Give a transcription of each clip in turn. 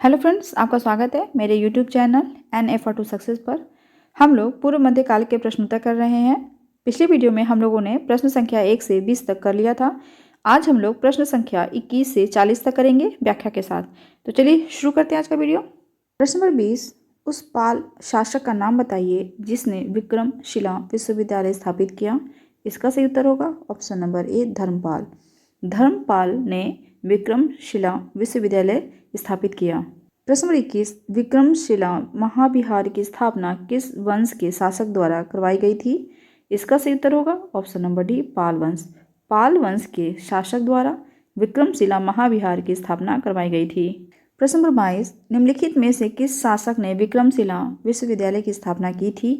Hello friends, आपका स्वागत है मेरे YouTube channel an effort to success पर। हम लोग पूर्व मध्यकाल के प्रश्न उत्तर कर रहे हैं। पिछली वीडियो में हम लोगों ने प्रश्न संख्या 1 से 20 तक कर लिया था। आज हम लोग प्रश्न संख्या 21 से 40 तक करेंगे व्याख्या के साथ। तो चलिए शुरू करते हैं आज का वीडियो। प्रश्न नंबर 20, उस पाल शासक का नाम बताइए जिसने विक्रमशिला विश्वविद्यालय स्थापित किया। इसका सही उत्तर होगा option number A, Dharmapal. Dharmapal ने विक्रमशिला विश्वविद्यालय स्थापित किया। प्रश्न नंबर 21, विक्रमशिला महाविहार की स्थापना किस वंश के शासक द्वारा करवाई गई थी। इसका सही उत्तर होगा ऑप्शन नंबर डी, पाल वंश। पाल वंश के शासक द्वारा विक्रमशिला महाविहार की स्थापना करवाई गई थी। प्रश्न नंबर 22, निम्नलिखित में से किस शासक ने विक्रमशिला विश्वविद्यालय की स्थापना की थी।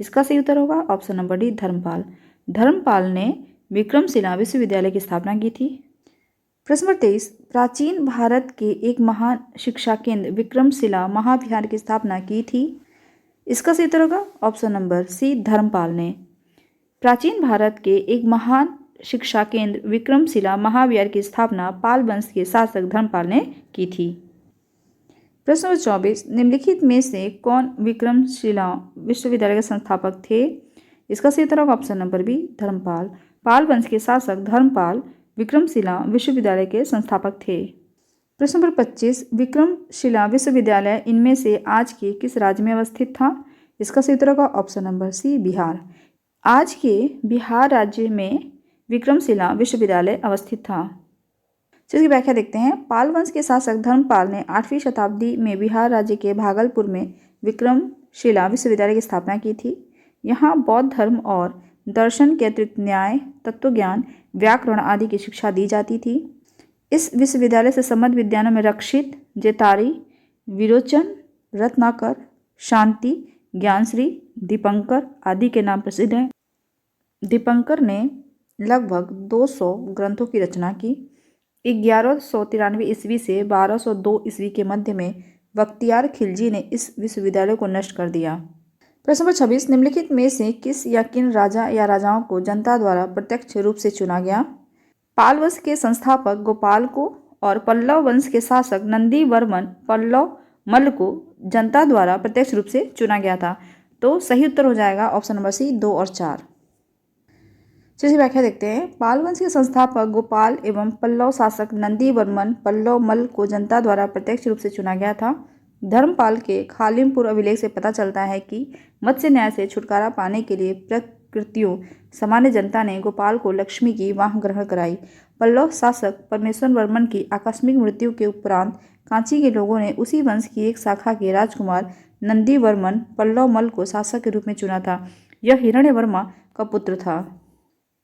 इसका सही उत्तर होगा option number D, Dharmapal. Dharmapal ने विक्रमशिला विश्वविद्यालय की स्थापना की थी। प्रश्न नंबर 23, प्राचीन भारत के एक महान शिक्षा केंद्र विक्रमशिला महाविहार की स्थापना की थी। इसका सही उत्तर होगा ऑप्शन नंबर सी, धर्मपाल ने। प्राचीन भारत के एक महान शिक्षा केंद्र विक्रमशिला महाविहार की स्थापना पाल वंश के शासक धर्मपाल ने की थी। प्रश्न नंबर 24, निम्नलिखित में से कौन विक्रमशिला विश्वविद्यालय के संस्थापक थे। इसका सही उत्तर होगा ऑप्शन नंबर बी, धर्मपाल। पाल वंश के शासक धर्मपाल विक्रमशिला विश्वविद्यालय के संस्थापक थे। प्रश्न नंबर 25, विक्रमशिला विश्वविद्यालय इनमें से आज के किस राज्य में अवस्थित था। इसका सही उत्तर होगा ऑप्शन नंबर सी, बिहार। आज के बिहार राज्य में विक्रमशिला विश्वविद्यालय अवस्थित था। इसकी व्याख्या देखते हैं। पाल वंश के शासक धर्मपाल ने 8वीं शताब्दी में बिहार राज्य के भागलपुर में विक्रमशिला विश्वविद्यालय की स्थापना की थी। यहाँ बौद्ध धर्म और दर्शन के अतिरिक्त न्याय, तत्वज्ञान, व्याकरण आदि की शिक्षा दी जाती थी। इस विश्वविद्यालय से संबद्ध विद्वानों में रक्षित, जेतारी, विरोचन, रत्नाकर, शांति, ज्ञानश्री, दीपंकर आदि के नाम प्रसिद्ध हैं। दीपंकर ने लगभग 200 ग्रंथों की रचना की। 1193 ईस्वी से 1202 ईस्वी के मध्य में बख्तियार खिलजी ने इस विश्वविद्यालय को नष्ट कर दिया। प्रश्न नंबर 26, निम्नलिखित में से किस या किन राजा या राजाओं को जनता द्वारा प्रत्यक्ष रूप से चुना गया। पाल वंश के संस्थापक गोपाल को और पल्लव वंश के शासक नंदीवर्मन पल्लव मल्ल को जनता द्वारा प्रत्यक्ष रूप से चुना गया था। तो सही उत्तर हो जाएगा ऑप्शन नंबर सी, 2 और 4। चलिए व्याख्या देखते हैं। पाल वंश के संस्थापक गोपाल एवं पल्लव शासक नंदीवर्मन पल्लव मल्ल को जनता द्वारा प्रत्यक्ष रूप से चुना गया था। धर्मपाल के खालिमपुर अभिलेख से पता चलता है कि मत्स्य न्याय से छुटकारा पाने के लिए प्रकृतियों सामान्य जनता ने गोपाल को लक्ष्मी की वाह ग्रहण कराई। पल्लव शासक परमेश्वर वर्मन की आकस्मिक मृत्यु के उपरांत कांची के लोगों ने उसी वंश की एक शाखा के राजकुमार नंदीवर्मन पल्लव मल्ल को शासक के रूप में चुना था। यह हिरण्यवर्मा का पुत्र था।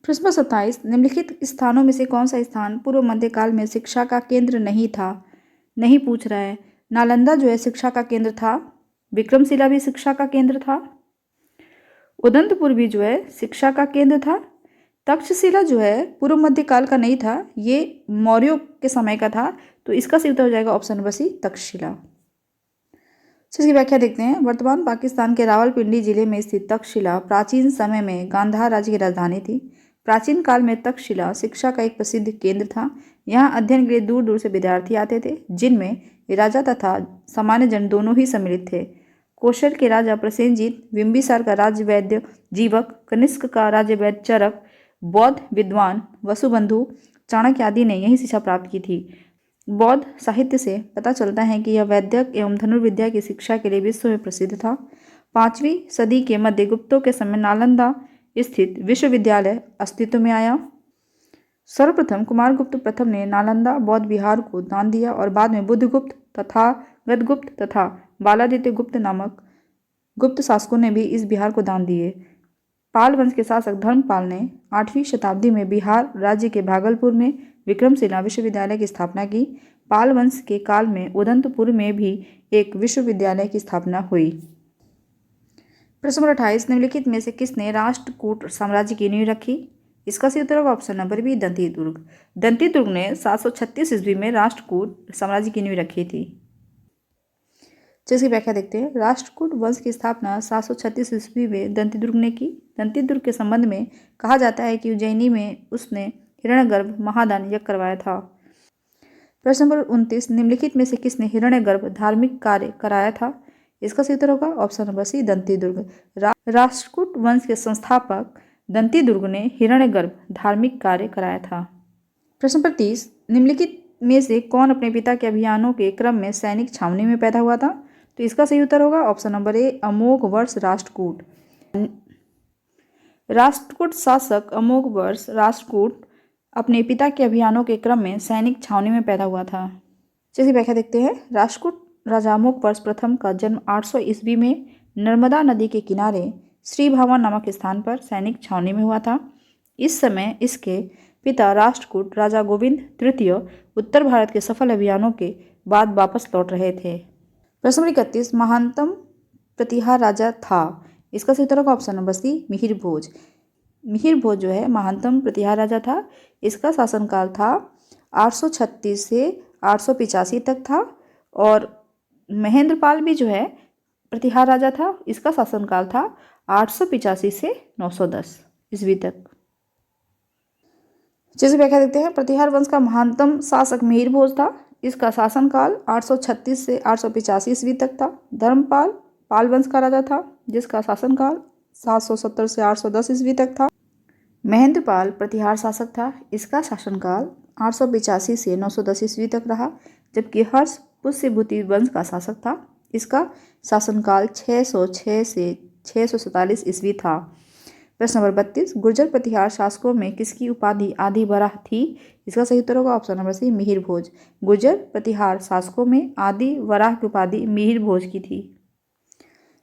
प्रश्न 27, निम्नलिखित स्थानों में से कौन सा स्थान पूर्व मध्यकाल में शिक्षा का केंद्र नहीं था। नहीं पूछ रहा है। नालंदा जो है शिक्षा का केंद्र था। विक्रमशिला भी शिक्षा का केंद्र था। उदंतपुर भी जो है शिक्षा का केंद्र था। तक्षशिला जो है पूर्व मध्यकाल का नहीं था, ये मौर्यों के समय का था। तो इसका सही उत्तर हो जाएगा ऑप्शन नंबर सी, तक्षशिला। इसकी व्याख्या देखते हैं। वर्तमान पाकिस्तान के रावलपिंडी जिले में स्थित तक्षशिला प्राचीन समय में गांधार राज्य की राजधानी थी। प्राचीन काल में तक्षशिला शिक्षा का एक प्रसिद्ध केंद्र था। यहाँ अध्ययन के लिए दूर दूर से विद्यार्थी आते थे, जिनमें राजा तथा सामान्य जन दोनों ही सम्मिलित थे। कौशल के राजा प्रसेनजीत, बिंबिसार का राज्य वैद्य जीवक, कनिष्क का राज्य वैद्य चरक, बौद्ध विद्वान वसुबंधु, चाणक्य आदि ने यही शिक्षा प्राप्त की थी। बौद्ध साहित्य से पता चलता है कि यह वैद्यक एवं धनुर्विद्या की शिक्षा के लिए विश्व में प्रसिद्ध था। 5वीं सदी के मध्य गुप्तों के समय नालंदा स्थित विश्वविद्यालय अस्तित्व में आया। सर्वप्रथम कुमारगुप्त प्रथम ने नालंदा बौद्ध विहार को दान दिया और बाद में बुद्धगुप्त तथा गदगुप्त तथा बालादित्य गुप्त नामक गुप्त शासकों ने भी इस बिहार को दान दिए। पाल वंश के शासक धर्मपाल ने 8वीं शताब्दी में बिहार राज्य के भागलपुर में विक्रमशिला विश्वविद्यालय की स्थापना की। पाल वंश के काल में उदंतपुर में भी एक विश्वविद्यालय की स्थापना हुई। प्रश्न नंबर 28, निम्नलिखित में से किसने राष्ट्रकूट साम्राज्य की नींव रखी। इसका सही उत्तर होगा ऑप्शन नंबर बी, दंती दुर्ग। दंती दुर्ग ने 736 ईस्वी में राष्ट्रकूट साम्राज्य की नींव रखी थी। जिसकी व्याख्या देखते हैं। राष्ट्रकूट वंश की स्थापना 736 ईस्वी में दंती दुर्ग ने की। दंती दुर्ग के संबंध में कहा जाता है कि उज्जैनी में उसने हिरण्यगर्भ महादान यज्ञ करवाया था। प्रश्न नंबर 29, निम्नलिखित में से किसने हिरण्यगर्भ धार्मिक कार्य कराया था? इसका सही उत्तर होगा option number C, Dantidurga. Rashtrakuta वंश के संस्थापक दंतीदुर्ग ने हिरण्यगर्भ धार्मिक कार्य कराया था। प्रश्न नंबर 30, निम्नलिखित में से कौन अपने पिता के अभियानों के क्रम में सैनिक छावनी में पैदा हुआ था? तो इसका सही उत्तर होगा ऑप्शन नंबर ए, अमोघ वर्ष राष्ट्रकूट। राष्ट्रकूट शासक अमोघ वर्ष राष्ट्रकूट अपने पिता के अभियानों के क्रम में सैनिक छावनी में पैदा हुआ था। जैसी व्याख्या देखते हैं, राष्ट्रकूट राजा अमोघ वर्ष प्रथम का जन्म 800 ईस्वी में नर्मदा नदी के किनारे श्री भावा नामक स्थान पर सैनिक छावनी में हुआ था। इस समय इसके पिता राष्ट्रकूट राजा गोविंद तृतीय उत्तर भारत के सफल अभियानों के बाद वापस लौट रहे थे। प्रश्न नंबर 31, महानतम प्रतिहार राजा था? इसका सही उत्तर होगा ऑप्शन नंबर सी, मिहिर भोज। मिहिर भोज जो है महानतम प्रतिहार राजा था। इसका शासनकाल था 836 से 885 तक था। और महेंद्रपाल भी जो है प्रतिहार राजा था। इसका शासनकाल था 885 से 910 ईस्वी तक। जैसे व्याख्या देखते हैं, प्रतिहार वंश का महानतम शासक मिहिर भोज था। इसका शासनकाल 836 से 885 ईस्वी तक था। धर्मपाल पाल वंश का राजा था, जिसका शासनकाल 770 से 810 ईस्वी तक था। महेंद्रपाल प्रतिहार शासक था। इसका शासनकाल 885 से 910 ईस्वी तक रहा। जबकि हर्ष पुष्यभूति वंश का शासक था। इसका शासनकाल 606 से 647 ईस्वी था। प्रश्न नंबर 32, गुर्जर प्रतिहार शासकों में किसकी उपाधि आदि वराह थी? इसका सही उत्तर होगा ऑप्शन नंबर सी, मिहिर भोज। गुर्जर प्रतिहार शासकों में आदि वराह की उपाधि मिहिर भोज की थी।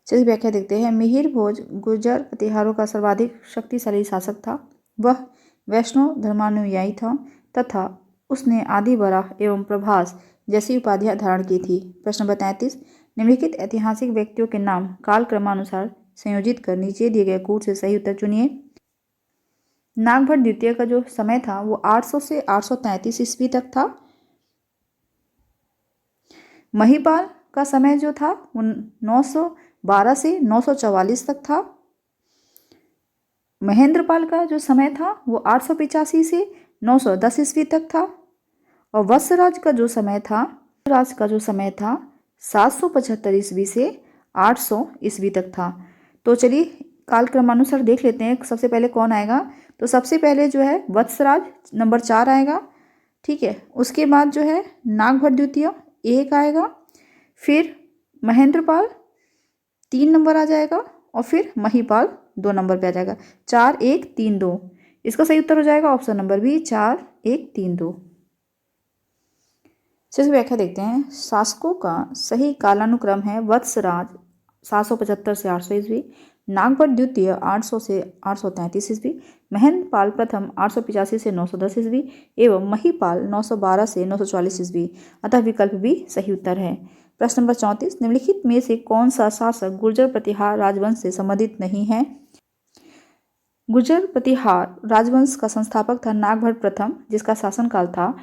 चलिए व्याख्या देखते हैं। मिहिर भोज गुर्जर प्रतिहारों का सर्वाधिक शक्तिशाली शासक था। वह वैष्णव धर्मानुयायी था तथा उसने आदि वराह एवं प्रभास जैसी उपाधियां धारण की थी। प्रश्न नंबर 33, निम्नलिखित ऐतिहासिक व्यक्तियों के नाम कालक्रमानुसार संयोजित कर नीचे दिए गए कूट से सही उत्तर चुनिए। नागभट्ट द्वितीय का जो समय था वो 800 से 833 ईस्वी तक था। महिपाल का समय जो था वो 912 से 944 तक था। महेंद्रपाल का जो समय था वो 885 से 910 ईस्वी तक था। और वत्सराज का जो समय था 775 ईस्वी से 800 ईस्वी तक था। तो चलिए कालक्रमानुसार देख लेते हैं सबसे पहले कौन आएगा। तो सबसे पहले जो है वत्सराज नंबर 4 आएगा, ठीक है। उसके बाद जो है नागभट्ट द्वितीय 1 आएगा, फिर महेंद्रपाल 3 नंबर आ जाएगा और फिर महिपाल 2 नंबर पे आ जाएगा। 4 1 3 2, इसका सही उत्तर हो जाएगा ऑप्शन नंबर बी, 4 1 3 2। चलिए व्याख्या देखते हैं। शासकों का सही कालानुक्रम है वत्सराज 775 से 800 ईस्वी, नागभट्ट द्वितीय 800 से 833 ईस्वी, महेंद्रपाल प्रथम 885 से 910 ईस्वी एवं महिपाल 912 से 944 ईस्वी। अतः विकल्प भी सही उत्तर है। प्रश्न नंबर 34, निम्नलिखित में से कौन सा शासक गुर्जर प्रतिहार राजवंश से संबंधित नहीं है? गुर्जर प्रतिहार राजवंश का संस्थापक था नागभट्ट प्रथम, जिसका शासनकाल था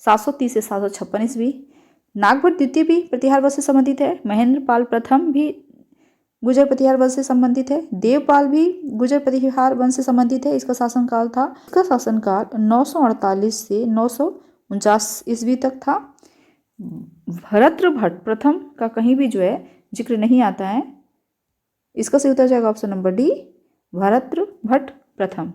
730 से 756 ईस्वी। नागभट्ट द्वितीय भी प्रतिहार वंश से संबंधित है। महेंद्रपाल प्रथम भी गुर्जर प्रतिहार वंश से संबंधित है। देवपाल भी गुर्जर प्रतिहार वंश से संबंधित है। इसका शासनकाल 948 से 949 ईस्वी तक था। भरत्र भट्ट प्रथम का कहीं भी जो है जिक्र नहीं आता है। इसका सही उत्तर जाएगा ऑप्शन नंबर डी, भरत्र भट्ट प्रथम।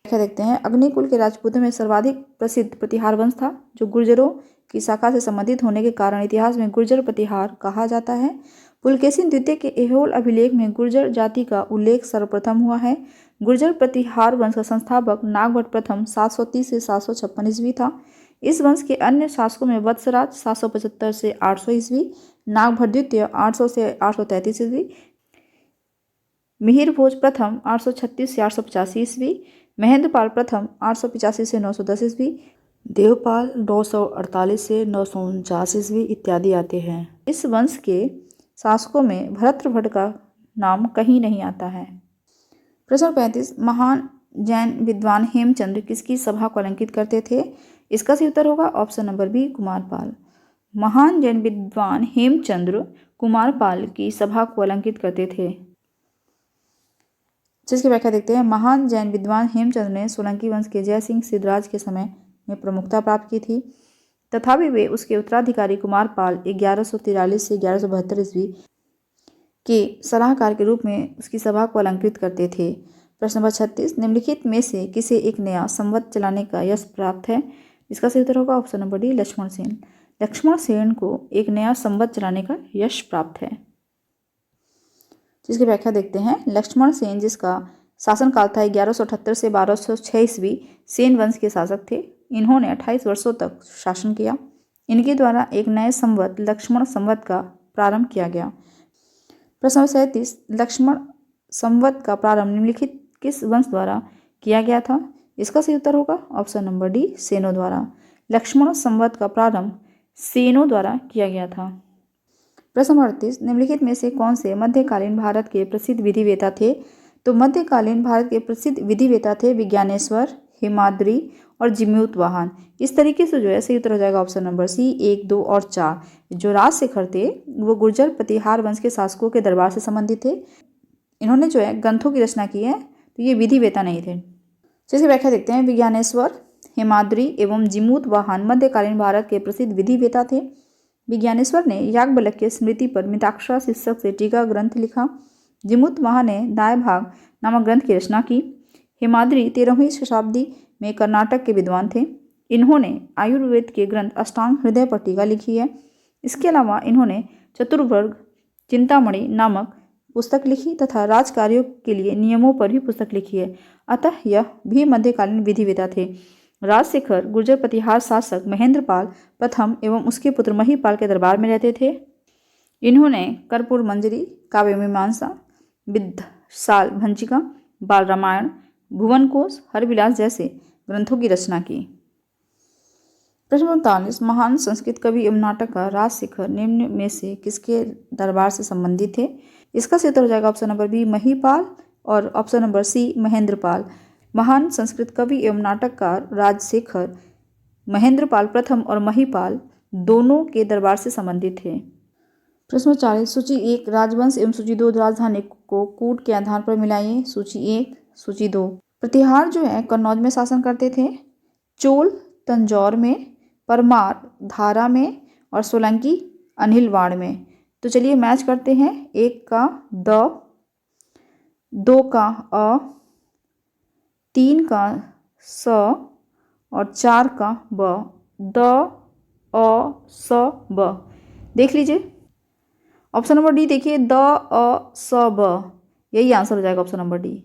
क्या देखते हैं, अग्निकुल के राजपूतों में सर्वाधिक प्रसिद्ध प्रतिहार वंश था, जो गुर्जरों की शाखा से संबंधित होने के कारण इतिहास में गुर्जर प्रतिहार कहा जाता है। पुलकेशिन द्वितीय के ऐहोल अभिलेख में गुर्जर जाति का उल्लेख सर्वप्रथम हुआ है। गुर्जर प्रतिहार वंश का संस्थापक नागभट्ट प्रथम 730 से 756 ईस्वी था। इस वंश के अन्य शासकों में वत्सराज 775 से 800 ईस्वी, नागभट्ट द्वितीय 800 से 833 ईस्वी, मिहिर भोज प्रथम 836 से 885 ईस्वी, महेंद्रपाल प्रथम 885 से 910 ईस्वी, देवपाल 948 से 949 ईस्वी इत्यादि आते हैं। इस वंश के शासकों में भरत्र भट्ट का नाम कहीं नहीं आता है। प्रश्न 35, महान जैन विद्वान हेमचंद्र किसकी सभा को अलंकित करते थे? इसका सही उत्तर होगा ऑप्शन नंबर बी, कुमारपाल। महान जैन विद्वान हेमचंद्र कुमारपाल की सभा को अलंकित करते थे। जिसकी व्याख्या देखते हैं। महान जैन विद्वान हेमचंद्र ने सोलंकी वंश के जय सिंह सिद्धराज के समय में प्रमुखता प्राप्त की थी। तथापि वे उसके उत्तराधिकारी कुमारपाल 1143 से 1172 ईस्वी के सलाहकार के रूप में उसकी सभा को अलंकृत करते थे। प्रश्न नंबर 36, निम्नलिखित में से किसे एक नया संवत चलाने का यश प्राप्त है? इसका सही उत्तर होगा option number D, Lakshman Sen. Lakshman Sen को एक नया संवत चलाने का यश प्राप्त है, जिसकी व्याख्या देखते हैं। लक्ष्मण सेन, जिसका शासनकाल था 1178 से 1206 ईस्वी, सेन वंश के शासक थे। इन्होंने 28 वर्षों तक शासन किया। इनके द्वारा एक नए संवत लक्ष्मण संवत का प्रारंभ किया गया। प्रश्न 37, लक्ष्मण संवत का प्रारंभ निम्नलिखित किस वंश द्वारा किया गया था? इसका सही उत्तर होगा ऑप्शन नंबर डी, सेनों द्वारा। लक्ष्मण संवत का प्रारंभ सेनों द्वारा किया गया था। प्रश्न 38, निम्नलिखित में से कौन से मध्यकालीन भारत के प्रसिद्ध विधिवेता थे? तो मध्यकालीन भारत के प्रसिद्ध विधिवेता थे विज्ञानेश्वर, हेमाद्रि और जीमूतवाहन। इस तरीके से जो है सही उत्तर हो जाएगा ऑप्शन नंबर सी, 1, 2 और 4। जो राजशेखर थे वो गुर्जर प्रतिहार वंश के शासकों के दरबार से संबंधित थे। इन्होंने जो है ग्रंथों की रचना की है, तो ये विधिवेता नहीं थे। जिसकी व्याख्या देखते हैं। विज्ञानेश्वर, हेमाद्रि एवं जीमूतवाहन मध्यकालीन भारत के प्रसिद्ध विधिवेता थे। विज्ञानेश्वर ने याज्ञवल्क्य स्मृति पर मिताक्षरा शीर्षक से टीका ग्रंथ लिखा। जीमूतवाहन ने दाय भाग नामक ग्रंथ की रचना की। हेमाद्रि 13वीं शताब्दी में कर्नाटक के विद्वान थे। इन्होंने आयुर्वेद के ग्रंथ अष्टांग हृदय पर टीका लिखी है। इसके अलावा इन्होंने चतुर्वर्ग चिंतामणि नामक पुस्तक लिखी तथा राजकार्यों के लिए नियमों पर भी पुस्तक लिखी है। अतः यह भी मध्यकालीन विधिवेता थे। राजशेखर गुर्जर प्रतिहार शासक महेंद्रपाल प्रथम एवं उसके पुत्र महीपाल के दरबार में रहते थे। इन्होंने कर्पूर मंजरी, काव्य मीमांसा, विद्यासाल भंजिका, बाल रामायण, भुवन कोश, हरविलास जैसे ग्रंथों की रचना की। प्रश्न 39, महान संस्कृत कवि एवं नाटककार राजशेखर निम्न में से किसके दरबार से संबंधित थे? इसका सही उत्तर हो जाएगा ऑप्शन नंबर बी, महीपाल और ऑप्शन नंबर सी, महेंद्रपाल। महान संस्कृत कवि एवं नाटककार राजशेखर महेंद्रपाल प्रथम और महीपाल दोनों के दरबार से संबंधित थे। प्रश्न 40, सूची 1 राजवंश एवं सूची 2 राजधानी को कूट के आधार पर मिलाइए। सूची 1, सूची 2। प्रतिहार जो है कन्नौज में शासन करते थे, चोल तंजौर में, परमार धारा में और सोलंकी अनिलवाड़ में। तो चलिए मैच करते हैं। 1 का द, 2 का अ, 3 का स और 4 का ब। द, अ, स, ब। देख लीजिए ऑप्शन नंबर डी, देखिए द, अ, स, ब, यही आंसर हो जाएगा ऑप्शन नंबर डी।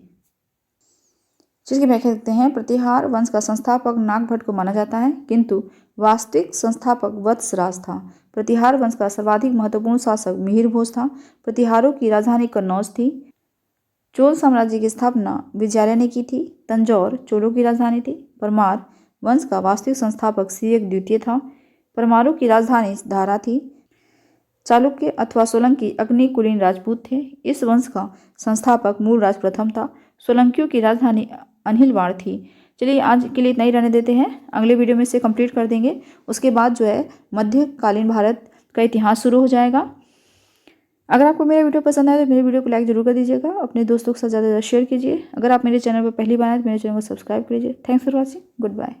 जिसकी व्याख्या देखते हैं। प्रतिहार वंश का संस्थापक नागभट्ट को माना जाता है, किंतु वास्तविक संस्थापक वत्सराज था। प्रतिहार वंश का सर्वाधिक महत्वपूर्ण शासक मिहिर भोज था। प्रतिहारों की राजधानी कन्नौज थी। चोल साम्राज्य की स्थापना विजयालय ने की थी। तंजौर चोलों की राजधानी थी। परमार वंश का वास्तविक संस्थापक सिरियक द्वितीय था। परमारों की राजधानी धारा थी। चालुक्य अथवा सोलंकी अग्निकुलीन राजपूत थे। इस वंश का संस्थापक मूलराज प्रथम था। सोलंकियों की राजधानी अनिलवाड़ थी। चलिए आज के लिए इतना ही रहने देते हैं, अगले वीडियो में से कंप्लीट कर देंगे। उसके बाद जो है मध्यकालीन भारत का इतिहास शुरू हो जाएगा। अगर आपको मेरा वीडियो पसंद आए तो मेरे वीडियो को लाइक जरूर कर दीजिएगा। अपने दोस्तों के साथ ज़्यादा से ज़्यादा शेयर कीजिए। अगर आप मेरे चैनल पर पहली बार आए तो मेरे चैनल को सब्सक्राइब कीजिए। Thanks for watching. Good bye.